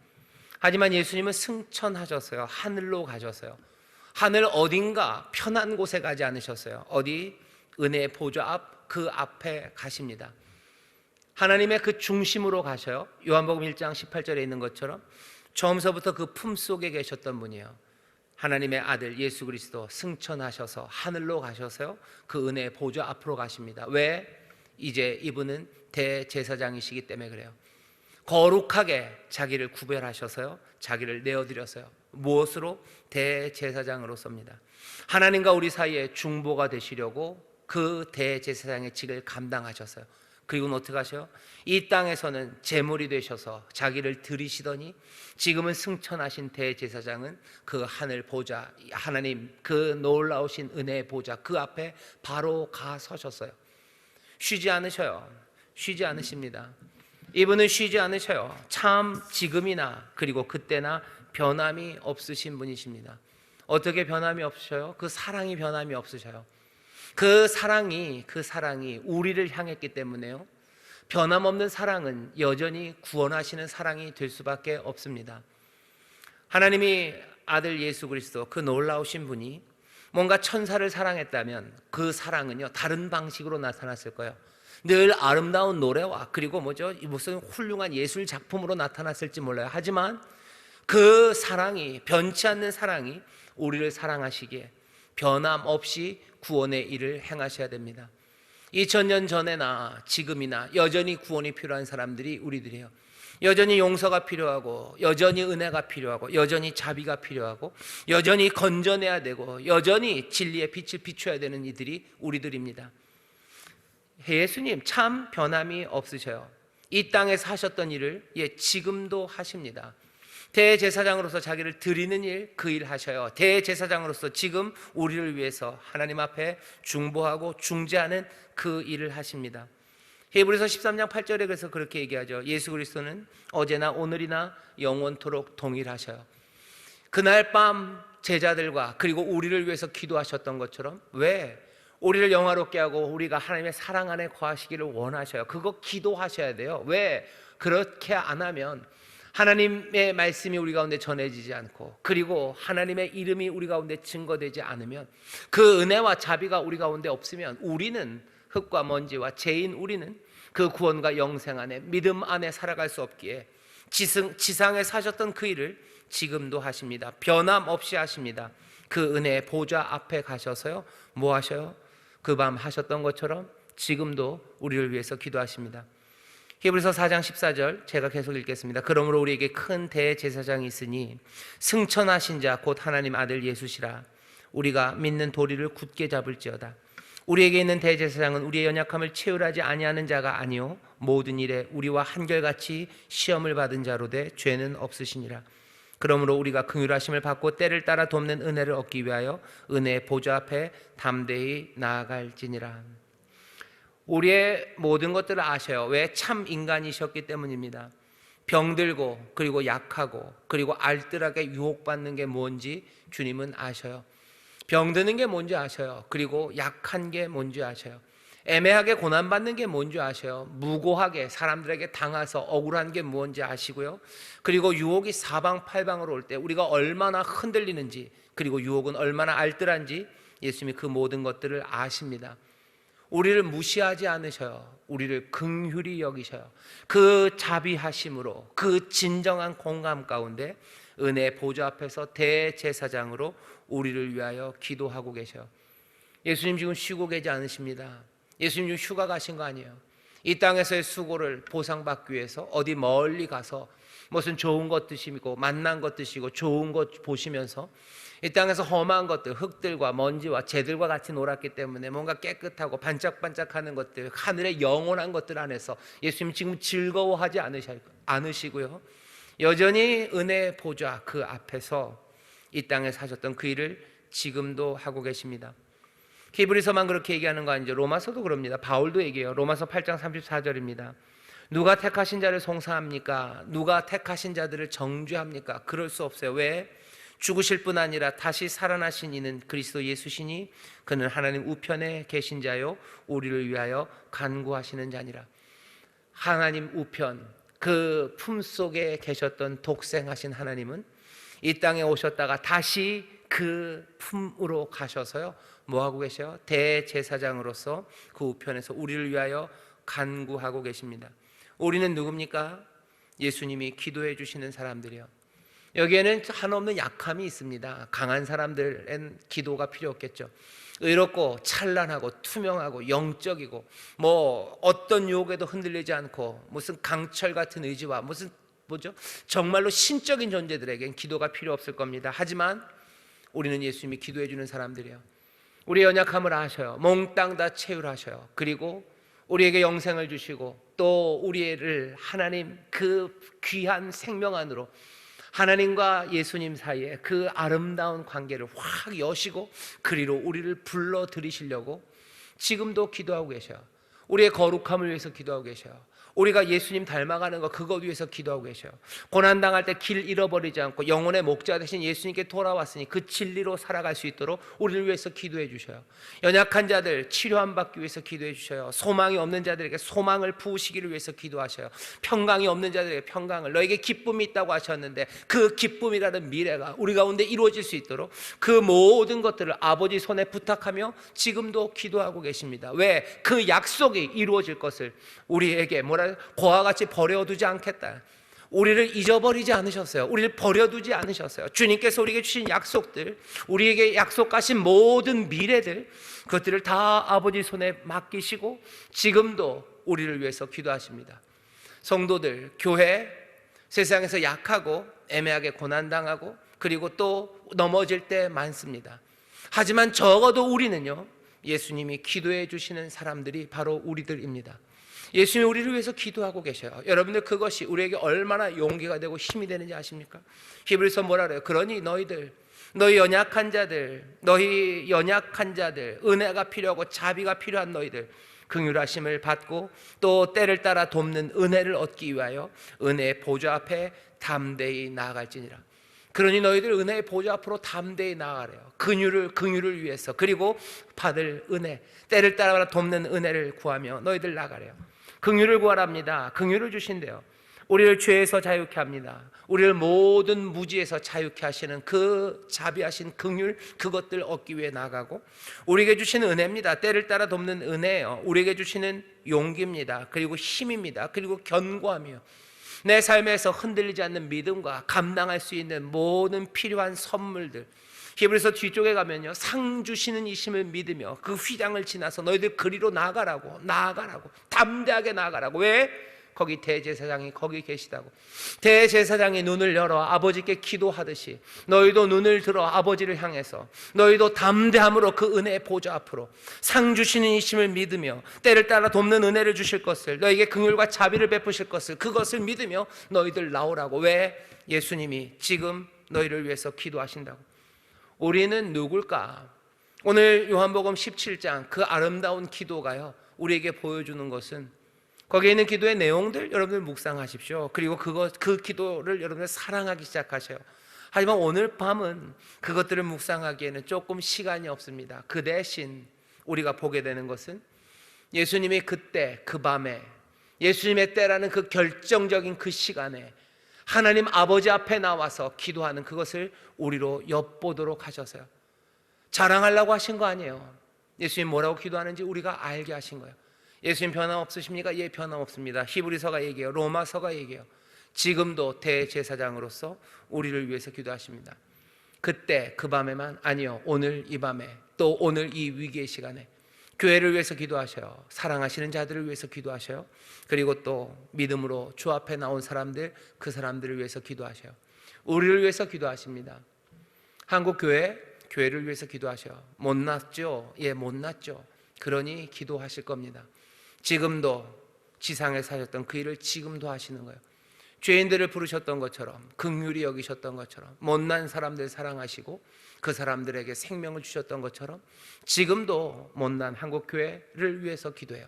[SPEAKER 1] 하지만 예수님은 승천하셨어요. 하늘로 가셨어요. 하늘 어딘가 편한 곳에 가지 않으셨어요. 어디? 은혜의 보좌 앞, 그 앞에 가십니다. 하나님의 그 중심으로 가셔요. 요한복음 1장 18절에 있는 것처럼 처음서부터 그 품속에 계셨던 분이에요. 하나님의 아들 예수 그리스도 승천하셔서 하늘로 가셔서요 그 은혜의 보좌 앞으로 가십니다. 왜? 이제 이분은 대제사장이시기 때문에 그래요. 거룩하게 자기를 구별하셔서요 자기를 내어드렸어요. 무엇으로? 대제사장으로서입니다. 하나님과 우리 사이에 중보가 되시려고 그 대제사장의 직을 감당하셨어요. 그리고는 어떻게 하셔요? 이 땅에서는 제물이 되셔서 자기를 드리시더니 지금은 승천하신 대제사장은 그 하늘 보좌, 하나님 그 놀라우신 은혜의 보좌 그 앞에 바로 가 서셨어요. 쉬지 않으셔요. 쉬지 않으십니다. 이분은 쉬지 않으셔요. 참 지금이나 그리고 그때나 변함이 없으신 분이십니다. 어떻게 변함이 없으셔요? 그 사랑이 변함이 없으셔요. 그 사랑이 우리를 향했기 때문에요 변함없는 사랑은 여전히 구원하시는 사랑이 될 수밖에 없습니다. 하나님이 아들 예수 그리스도, 그 놀라우신 분이 뭔가 천사를 사랑했다면 그 사랑은요 다른 방식으로 나타났을 거예요. 늘 아름다운 노래와 그리고 무슨 훌륭한 예술 작품으로 나타났을지 몰라요. 하지만 그 사랑이, 변치 않는 사랑이 우리를 사랑하시기에 변함없이 구원의 일을 행하셔야 됩니다. 2000년 전에나 지금이나 여전히 구원이 필요한 사람들이 우리들이에요. 여전히 용서가 필요하고, 여전히 은혜가 필요하고, 여전히 자비가 필요하고, 여전히 건져내야 되고, 여전히 진리의 빛을 비춰야 되는 이들이 우리들입니다. 예수님 참 변함이 없으셔요. 이 땅에서 하셨던 일을 지금도 하십니다. 대제사장으로서 자기를 드리는 일, 그 일 하셔요. 대제사장으로서 지금 우리를 위해서 하나님 앞에 중보하고 중재하는 그 일을 하십니다. 히브리서 13장 8절에 그래서 그렇게 얘기하죠. 예수 그리스도는 어제나 오늘이나 영원토록 동일하셔요. 그날 밤 제자들과 그리고 우리를 위해서 기도하셨던 것처럼, 왜? 우리를 영화롭게 하고 우리가 하나님의 사랑 안에 거하시기를 원하셔요. 그거 기도하셔야 돼요. 왜? 그렇게 안 하면 하나님의 말씀이 우리 가운데 전해지지 않고, 그리고 하나님의 이름이 우리 가운데 증거되지 않으면, 그 은혜와 자비가 우리 가운데 없으면 우리는 흙과 먼지와 죄인, 우리는 그 구원과 영생 안에, 믿음 안에 살아갈 수 없기에 지상에 사셨던 그 일을 지금도 하십니다. 변함없이 하십니다. 그 은혜의 보좌 앞에 가셔서요 뭐 하셔요? 그 밤 하셨던 것처럼 지금도 우리를 위해서 기도하십니다. 히브리서 4장 14절 제가 계속 읽겠습니다. 그러므로 우리에게 큰 대제사장이 있으니 승천하신 자 곧 하나님 아들 예수시라. 우리가 믿는 도리를 굳게 잡을지어다. 우리에게 있는 대제사장은 우리의 연약함을 체휼하지 아니하는 자가 아니요 모든 일에 우리와 한결같이 시험을 받은 자로되 죄는 없으시니라. 그러므로 우리가 긍휼하심을 받고 때를 따라 돕는 은혜를 얻기 위하여 은혜의 보좌 앞에 담대히 나아갈지니라. 우리의 모든 것들을 아셔요. 왜? 참 인간이셨기 때문입니다. 병들고 그리고 약하고 그리고 알뜰하게 유혹받는 게 뭔지 주님은 아셔요. 병드는 게 뭔지 아셔요. 그리고 약한 게 뭔지 아셔요. 애매하게 고난받는 게 뭔지 아셔요. 무고하게 사람들에게 당해서 억울한 게 뭔지 아시고요. 그리고 유혹이 사방팔방으로 올 때 우리가 얼마나 흔들리는지, 그리고 유혹은 얼마나 알뜰한지 예수님이 그 모든 것들을 아십니다. 우리를 무시하지 않으셔요. 우리를 긍휼히 여기셔요. 그 자비하심으로, 그 진정한 공감 가운데 은혜 보좌 앞에서 대제사장으로 우리를 위하여 기도하고 계셔요. 예수님 지금 쉬고 계지 않으십니다. 예수님 지금 휴가 가신 거 아니에요. 이 땅에서의 수고를 보상받기 위해서 어디 멀리 가서 무슨 좋은 것 드시고 맛난 것 드시고 좋은 것 보시면서 이 땅에서 험한 것들, 흙들과 먼지와 재들과 같이 놀았기 때문에 뭔가 깨끗하고 반짝반짝하는 것들, 하늘의 영원한 것들 안에서 예수님 지금 즐거워하지 않으시고요, 여전히 은혜의 보좌 그 앞에서 이 땅에 사셨던 그 일을 지금도 하고 계십니다. 히브리서만 그렇게 얘기하는 거 아니죠. 로마서도 그럽니다. 바울도 얘기해요. 로마서 8장 34절입니다. 누가 택하신 자를 송사합니까? 누가 택하신 자들을 정죄합니까? 그럴 수 없어요. 왜? 죽으실 뿐 아니라 다시 살아나신 이는 그리스도 예수시니 그는 하나님 우편에 계신 자요 우리를 위하여 간구하시는 자니라. 하나님 우편, 그 품속에 계셨던 독생하신 하나님은 이 땅에 오셨다가 다시 그 품으로 가셔서요 뭐하고 계셔요? 대제사장으로서 그 우편에서 우리를 위하여 간구하고 계십니다. 우리는 누굽니까? 예수님이 기도해 주시는 사람들이요. 여기에는 한없는 약함이 있습니다. 강한 사람들은 기도가 필요 없겠죠. 의롭고 찬란하고 투명하고 영적이고 어떤 유혹에도 흔들리지 않고 무슨 강철 같은 의지와 정말로 신적인 존재들에겐 기도가 필요 없을 겁니다. 하지만 우리는 예수님이 기도해 주는 사람들이에요. 우리의 연약함을 아셔요. 몽땅 다 체휼하셔요. 그리고 우리에게 영생을 주시고 또 우리를 하나님 그 귀한 생명 안으로, 하나님과 예수님 사이에 그 아름다운 관계를 확 여시고 그리로 우리를 불러들이시려고 지금도 기도하고 계셔요. 우리의 거룩함을 위해서 기도하고 계셔요. 우리가 예수님 닮아가는 거 그것 위해서 기도하고 계셔요. 고난당할 때 길 잃어버리지 않고 영혼의 목자 되신 예수님께 돌아왔으니 그 진리로 살아갈 수 있도록 우리를 위해서 기도해 주셔요. 연약한 자들 치료함 받기 위해서 기도해 주셔요. 소망이 없는 자들에게 소망을 부으시기를 위해서 기도하셔요. 평강이 없는 자들에게 평강을, 너에게 기쁨이 있다고 하셨는데 그 기쁨이라는 미래가 우리 가운데 이루어질 수 있도록 그 모든 것들을 아버지 손에 부탁하며 지금도 기도하고 계십니다. 왜? 그 약속이 이루어질 것을 우리에게 고와 같이 버려두지 않겠다. 우리를 잊어버리지 않으셨어요. 우리를 버려두지 않으셨어요. 주님께서 우리에게 주신 약속들, 우리에게 약속하신 모든 미래들, 그것들을 다 아버지 손에 맡기시고 지금도 우리를 위해서 기도하십니다. 성도들, 교회, 세상에서 약하고 애매하게 고난당하고 그리고 또 넘어질 때 많습니다. 하지만 적어도 우리는요, 예수님이 기도해 주시는 사람들이 바로 우리들입니다. 예수님이 우리를 위해서 기도하고 계셔요. 여러분들, 그것이 우리에게 얼마나 용기가 되고 힘이 되는지 아십니까? 히브리서 뭐라 그래요? 그러니 너희 연약한 자들, 은혜가 필요하고 자비가 필요한 너희들, 긍휼하심을 받고 또 때를 따라 돕는 은혜를 얻기 위하여 은혜의 보좌 앞에 담대히 나아갈지니라. 그러니 너희들 은혜의 보좌 앞으로 담대히 나아가래요. 긍휼을 위해서, 그리고 받을 은혜, 때를 따라 돕는 은혜를 구하며 너희들 나아가래요. 긍휼을 구하랍니다. 긍휼을 주신대요. 우리를 죄에서 자유케 합니다. 우리를 모든 무지에서 자유케 하시는 그 자비하신 긍휼, 그것들 얻기 위해 나가고, 우리에게 주시는 은혜입니다. 때를 따라 돕는 은혜예요. 우리에게 주시는 용기입니다. 그리고 힘입니다. 그리고 견고함이요, 내 삶에서 흔들리지 않는 믿음과 감당할 수 있는 모든 필요한 선물들. 히브리서 뒤쪽에 가면요, 상 주시는 이심을 믿으며 그 휘장을 지나서 너희들 그리로 나아가라고 담대하게 나아가라고. 왜? 거기 대제사장이 거기 계시다고. 대제사장이 눈을 열어 아버지께 기도하듯이 너희도 눈을 들어 아버지를 향해서 너희도 담대함으로 그 은혜의 보좌 앞으로 상 주시는 이심을 믿으며 때를 따라 돕는 은혜를 주실 것을, 너에게 긍휼과 자비를 베푸실 것을, 그것을 믿으며 너희들 나오라고. 왜? 예수님이 지금 너희를 위해서 기도하신다고. 우리는 누굴까? 오늘 요한복음 17장 그 아름다운 기도가요, 우리에게 보여주는 것은, 거기에 있는 기도의 내용들 여러분들 묵상하십시오. 그리고 그 기도를 여러분들 사랑하기 시작하셔요. 하지만 오늘 밤은 그것들을 묵상하기에는 조금 시간이 없습니다. 그 대신 우리가 보게 되는 것은 예수님이 그때 그 밤에, 예수님의 때라는 그 결정적인 그 시간에 하나님 아버지 앞에 나와서 기도하는 그것을 우리로 엿보도록 하셔서요. 자랑하려고 하신 거 아니에요. 예수님 뭐라고 기도하는지 우리가 알게 하신 거예요. 예수님 변함없으십니까? 예, 변함없습니다. 히브리서가 얘기해요. 로마서가 얘기해요. 지금도 대제사장으로서 우리를 위해서 기도하십니다. 그때 그 밤에만 아니요, 오늘 이 밤에, 또 오늘 이 위기의 시간에 교회를 위해서 기도하셔요. 사랑하시는 자들을 위해서 기도하셔요. 그리고 또 믿음으로 주 앞에 나온 사람들, 그 사람들을 위해서 기도하셔요. 우리를 위해서 기도하십니다. 한국 교회를 위해서 기도하셔요. 못났죠? 예, 못났죠. 그러니 기도하실 겁니다. 지금도 지상에 사셨던 그 일을 지금도 하시는 거예요. 죄인들을 부르셨던 것처럼, 긍휼히 여기셨던 것처럼, 못난 사람들 사랑하시고 그 사람들에게 생명을 주셨던 것처럼 지금도 못난 한국교회를 위해서 기도해요.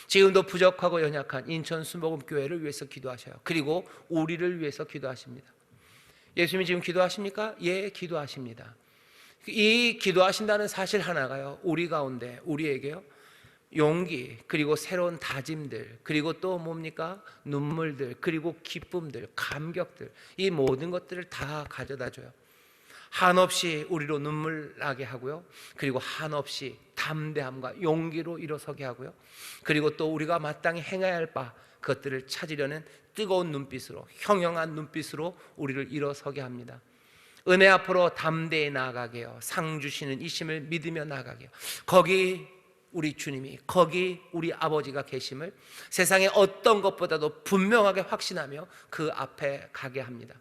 [SPEAKER 1] 지금도 부족하고 연약한 인천 순복음교회를 위해서 기도하셔요. 그리고 우리를 위해서 기도하십니다. 예수님이 지금 기도하십니까? 예, 기도하십니다. 이 기도하신다는 사실 하나가요, 우리 가운데 우리에게요, 용기, 그리고 새로운 다짐들, 그리고 또 뭡니까? 눈물들, 그리고 기쁨들, 감격들, 이 모든 것들을 다 가져다 줘요. 한없이 우리로 눈물 나게 하고요, 그리고 한없이 담대함과 용기로 일어서게 하고요, 그리고 또 우리가 마땅히 행해야 할 바, 그것들을 찾으려는 뜨거운 눈빛으로, 형형한 눈빛으로 우리를 일어서게 합니다. 은혜 앞으로 담대히 나아가게 해요. 상 주시는 이심을 믿으며 나아가게 해요. 거기 우리 주님이, 거기 우리 아버지가 계심을 세상의 어떤 것보다도 분명하게 확신하며 그 앞에 가게 합니다.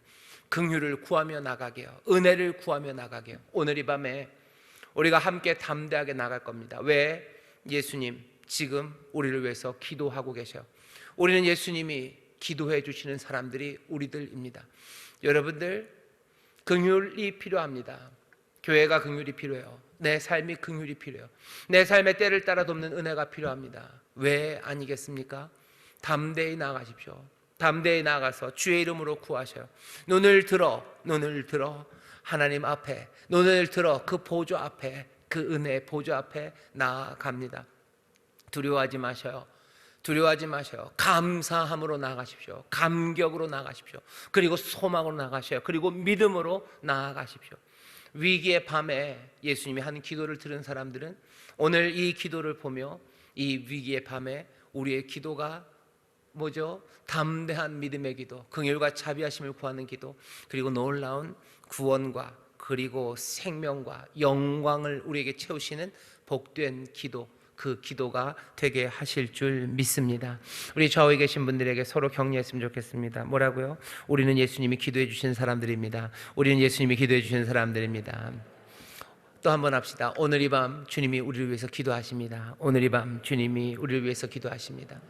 [SPEAKER 1] 긍휼을 구하며 나가게 해요. 은혜를 구하며 나가게 해요. 오늘 이 밤에 우리가 함께 담대하게 나갈 겁니다. 왜? 예수님 지금 우리를 위해서 기도하고 계셔요. 우리는 예수님이 기도해 주시는 사람들이 우리들입니다. 여러분들, 긍휼이 필요합니다. 교회가 긍휼이 필요해요. 내 삶이 긍휼이 필요해요. 내 삶의 때를 따라 돕는 은혜가 필요합니다. 왜 아니겠습니까? 담대히 나가십시오. 담대히 나가서 주의 이름으로 구하셔요. 눈을 들어 하나님 앞에, 눈을 들어 그 보좌 앞에, 그 은혜의 보좌 앞에 나아갑니다. 두려워하지 마셔요. 두려워하지 마셔요. 감사함으로 나가십시오. 감격으로 나가십시오. 그리고 소망으로 나가셔요. 그리고 믿음으로 나아가십시오. 위기의 밤에 예수님이 한 기도를 들은 사람들은 오늘 이 기도를 보며 이 위기의 밤에 우리의 기도가 뭐죠? 담대한 믿음의 기도, 긍휼과 자비하심을 구하는 기도, 그리고 놀라운 구원과 그리고 생명과 영광을 우리에게 채우시는 복된 기도, 그 기도가 되게 하실 줄 믿습니다. 우리 좌우에 계신 분들에게 서로 격려했으면 좋겠습니다. 뭐라고요? 우리는 예수님이 기도해 주신 사람들입니다. 우리는 예수님이 기도해 주신 사람들입니다. 또 한 번 합시다. 오늘 이 밤 주님이 우리를 위해서 기도하십니다. 오늘 이 밤 주님이 우리를 위해서 기도하십니다.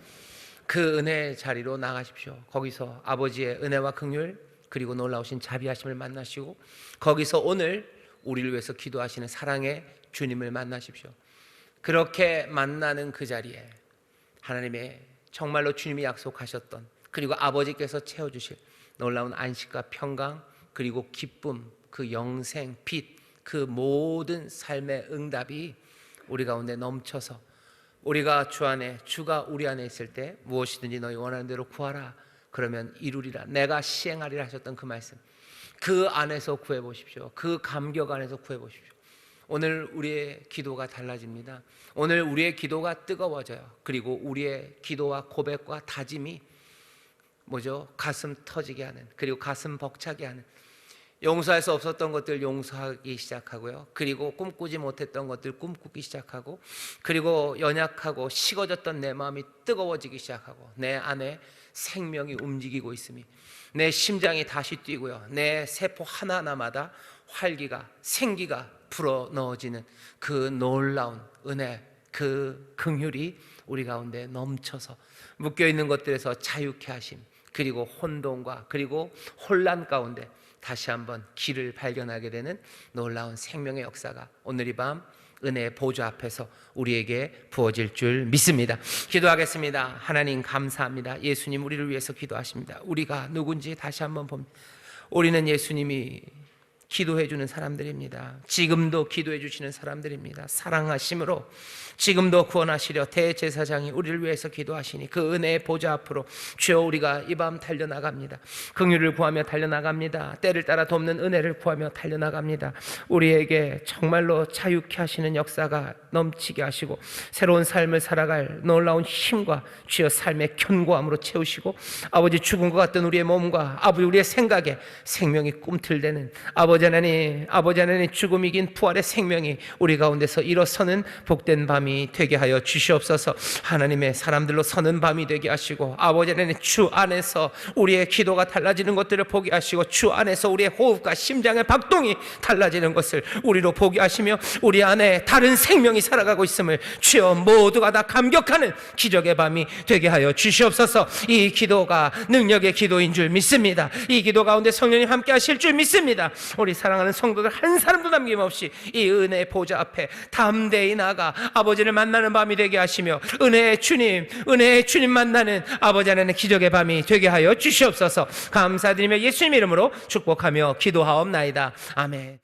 [SPEAKER 1] 그 은혜의 자리로 나가십시오. 거기서 아버지의 은혜와 긍휼 그리고 놀라우신 자비하심을 만나시고, 거기서 오늘 우리를 위해서 기도하시는 사랑의 주님을 만나십시오. 그렇게 만나는 그 자리에 하나님의 정말로 주님이 약속하셨던, 그리고 아버지께서 채워주실 놀라운 안식과 평강 그리고 기쁨, 그 영생, 빛, 그 모든 삶의 응답이 우리 가운데 넘쳐서, 우리가 주 안에, 주가 우리 안에 있을 때 무엇이든지 너희 원하는 대로 구하라 그러면 이루리라, 내가 시행하리라 하셨던 그 말씀, 그 안에서 구해보십시오. 그 감격 안에서 구해보십시오. 오늘 우리의 기도가 달라집니다. 오늘 우리의 기도가 뜨거워져요. 그리고 우리의 기도와 고백과 다짐이 뭐죠? 가슴 터지게 하는, 그리고 가슴 벅차게 하는, 용서할 수 없었던 것들 용서하기 시작하고요. 그리고 꿈꾸지 못했던 것들 꿈꾸기 시작하고, 그리고 연약하고 식어졌던 내 마음이 뜨거워지기 시작하고, 내 안에 생명이 움직이고 있음이, 내 심장이 다시 뛰고요. 내 세포 하나하나마다 활기가, 생기가 불어넣어지는 그 놀라운 은혜, 그 긍휼이 우리 가운데 넘쳐서 묶여있는 것들에서 자유케 하심, 그리고 혼돈과 그리고 혼란 가운데 다시 한번 길을 발견하게 되는 놀라운 생명의 역사가 오늘 이 밤 은혜의 보좌 앞에서 우리에게 부어질 줄 믿습니다. 기도하겠습니다. 하나님 감사합니다. 예수님 우리를 위해서 기도하십니다. 우리가 누군지 다시 한번 봅니다. 우리는 예수님이 기도해 주는 사람들입니다. 지금도 기도해 주시는 사람들입니다. 사랑하심으로 지금도 구원하시려 대제사장이 우리를 위해서 기도하시니 그 은혜의 보좌 앞으로 주여 우리가 이 밤 달려나갑니다. 긍휼을 구하며 달려나갑니다. 때를 따라 돕는 은혜를 구하며 달려나갑니다. 우리에게 정말로 자유케 하시는 역사가 넘치게 하시고 새로운 삶을 살아갈 놀라운 힘과 주여 삶의 견고함으로 채우시고, 아버지 죽은 것 같던 우리의 몸과 아버지 우리의 생각에 생명이 꿈틀대는 아버지 하나님 죽음 이긴 부활의 생명이 우리 가운데서 일어서는 복된 밤이 되게 하여 주시옵소서. 하나님의 사람들로 서는 밤이 되게 하시고, 아버지 하나님 주 안에서 우리의 기도가 달라지는 것들을 보게 하시고, 주 안에서 우리의 호흡과 심장의 박동이 달라지는 것을 우리로 보게 하시며, 우리 안에 다른 생명이 살아가고 있음을 주여 모두가 다 감격하는 기적의 밤이 되게 하여 주시옵소서. 이 기도가 능력의 기도인 줄 믿습니다. 이 기도 가운데 성령님 함께 하실 줄 믿습니다. 우리 사랑하는 성도들 한 사람도 남김없이 이 은혜의 보좌 앞에 담대히 나가 아버지를 만나는 밤이 되게 하시며, 은혜의 주님 만나는 아버지 하나님의 기적의 밤이 되게 하여 주시옵소서. 감사드리며 예수님 이름으로 축복하며 기도하옵나이다. 아멘.